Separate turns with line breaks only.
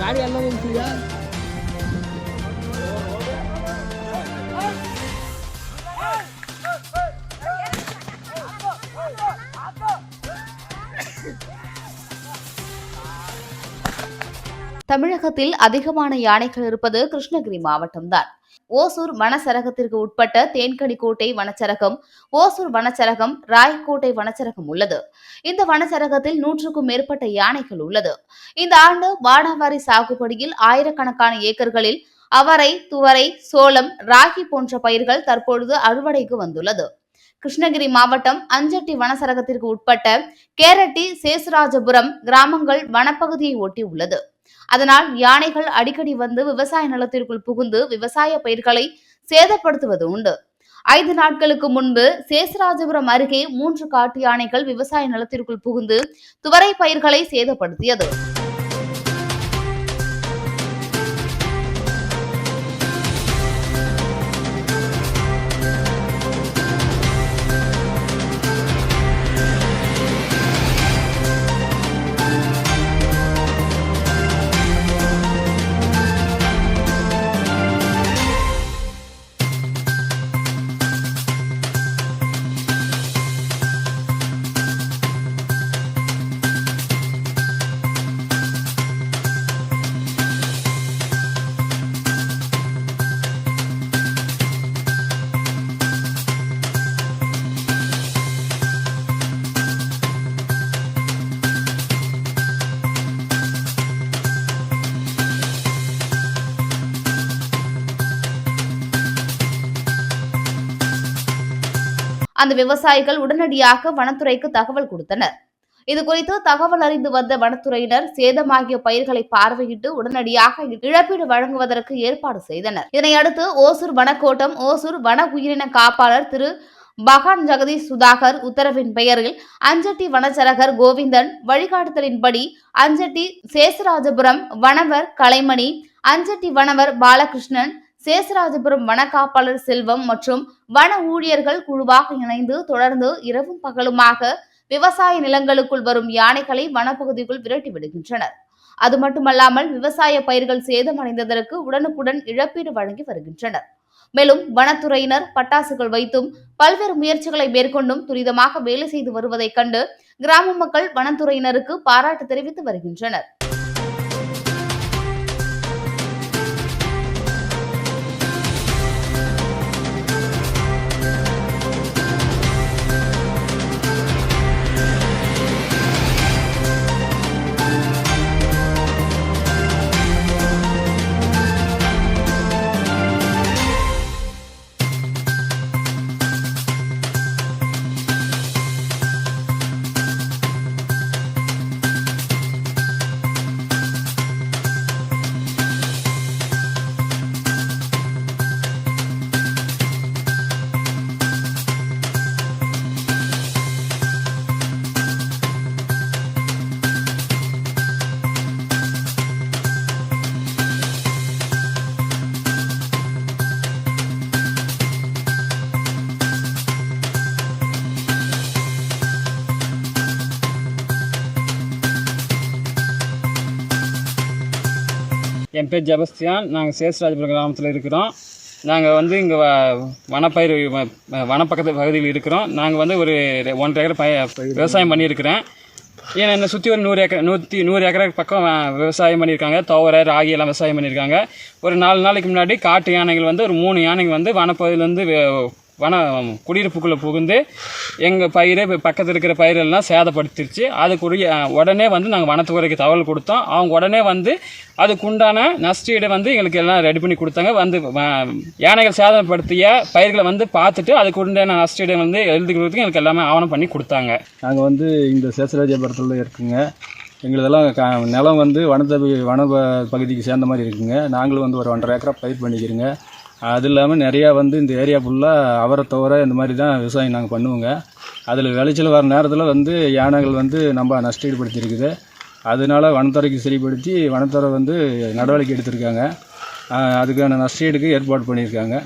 தமிழகத்தில் அதிகமான யானைகள் இருப்பது கிருஷ்ணகிரி மாவட்டம்தான். ஓசூர் வனச்சரகத்திற்கு உட்பட்ட தேன்கனிக்கோட்டை வனச்சரகம், ஓசூர் வனச்சரகம், ராயக்கோட்டை வனச்சரகம் உள்ளது. இந்த வனச்சரகத்தில் 100க்கும் மேற்பட்ட யானைகள் உள்ளது. இந்த ஆண்டு வானாவாரி சாகுபடியில் ஆயிரக்கணக்கான ஏக்கர்களில் அவரை, துவரை, சோளம், ராகி போன்ற பயிர்கள் தற்பொழுது அறுவடைக்கு வந்துள்ளது. கிருஷ்ணகிரி மாவட்டம் அஞ்சட்டி வனச்சரகத்திற்கு உட்பட்ட கேரட்டி, சேசுராஜபுரம் கிராமங்கள் வனப்பகுதியை ஒட்டி உள்ளது. அதனால் யானைகள் அடிக்கடி வந்து விவசாய நிலத்திற்குள் புகுந்து விவசாய பயிர்களை சேதப்படுத்துவது உண்டு. 5 நாட்களுக்கு முன்பு சேசுராஜபுரம் அருகே 3 காட்டு யானைகள் விவசாய நிலத்திற்குள் புகுந்து துவரை பயிர்களை சேதப்படுத்தியது. அந்த விவசாயிகள் உடனடியாக வனத்துறைக்கு தகவல் கொடுத்தனர். இதுகுறித்து தகவல் அறிந்து வந்த வனத்துறையினர் சேதமாகிய பயிர்களை பார்வையிட்டு உடனடியாக இழப்பீடு வழங்குவதற்கு ஏற்பாடு செய்தனர். இதனையடுத்து ஓசூர் வனக்கோட்டம் ஓசூர் வன உயிரின காப்பாளர் திரு பகான் ஜெகதீஷ் சுதாகர் உத்தரவின் பெயரில் அஞ்சட்டி வனச்சரகர் கோவிந்தன் வழிகாட்டுதலின்படி அஞ்சட்டி சேசுராஜபுரம் வனவர் கலைமணி, அஞ்சட்டி வனவர் பாலகிருஷ்ணன், சேசுராஜபுரம் வன காப்பாளர் செல்வம் மற்றும் வன ஊழியர்கள் குழுவாக இணைந்து தொடர்ந்து இரவும் பகலுமாக விவசாய நிலங்களுக்குள் வரும் யானைகளை வனப்பகுதிக்குள் விரட்டி விடுகின்றனர். அது மட்டுமல்லாமல் விவசாய பயிர்கள் சேதமடைந்ததற்கு உடனுக்குடன் இழப்பீடு வழங்கி வருகின்றனர். மேலும் வனத்துறையினர் பட்டாசுகள் வைத்தும் பல்வேறு முயற்சிகளை மேற்கொண்டும் துரிதமாக வேலை செய்து வருவதைக் கண்டு கிராம மக்கள் வனத்துறையினருக்கு பாராட்டு தெரிவித்து வருகின்றனர்.
என் பேர் ஜெபஸ்தியான். நாங்கள் சேசுராஜபுரம் கிராமத்தில் இருக்கிறோம். நாங்கள் வந்து இங்கே வனப்பயிர் வனப்பக்கத்து பகுதியில் இருக்கிறோம். நாங்கள் வந்து ஒரு 1.5 ஏக்கர் விவசாயம் பண்ணியிருக்கிறேன். ஏன்னா என்னை சுற்றி ஒரு 100 ஏக்கர் பக்கம் விவசாயம் பண்ணியிருக்காங்க. துவரை, ராகி எல்லாம் விவசாயம் பண்ணியிருக்காங்க. ஒரு 4 நாளைக்கு முன்னாடி காட்டு யானைகள் வந்து ஒரு 3 யானைகள் வந்து வனப்பகுதியிலேருந்து வன குடியிருப்புக்குள்ளே புகுந்து எங்கள் பயிர் பக்கத்தில் இருக்கிற பயிரெல்லாம் சேதப்படுத்திடுச்சு. அதுக்குரிய உடனே வந்து நாங்கள் வனத்துறைக்கு தகவல் கொடுத்தோம். அவங்க உடனே வந்து அதுக்குண்டான நஷ்டீடை வந்து எங்களுக்கு எல்லாம் ரெடி பண்ணி கொடுத்தாங்க. வந்து யானைகள் சேதப்படுத்திய பயிர்களை வந்து பார்த்துட்டு அதுக்கு உண்டான நஷ்டீடை வந்து எழுதி கொடுத்து எங்களுக்கு எல்லாமே ஆவணம் பண்ணி கொடுத்தாங்க.
நாங்கள் வந்து இந்த சேசுராஜபுரத்தில் இருக்குங்க. எங்களதெல்லாம் நிலம் வந்து வன பகுதிக்கு சேர்ந்த மாதிரி இருக்குங்க. நாங்களும் வந்து ஒரு 1.5 ஏக்கரா பயிர் பண்ணிக்கிறோங்க. அது இல்லாமல் நிறையா வந்து இந்த ஏரியா ஃபுல்லாக அவரை துவரை இந்த மாதிரி தான் விவசாயம் நாங்கள் பண்ணுவோங்க. அதில் விளைச்சல் வர நேரத்தில் வந்து யானைகள் வந்து நம்ம நஷ்டப்படுத்தியிருக்குது. அதனால வனத்துறைக்கு சரிப்படுத்தி வனத்துறை வந்து நடவடிக்கை எடுத்திருக்காங்க. அதுக்கான நஷ்டஈடுக்கு ஏற்பாடு பண்ணியிருக்காங்க.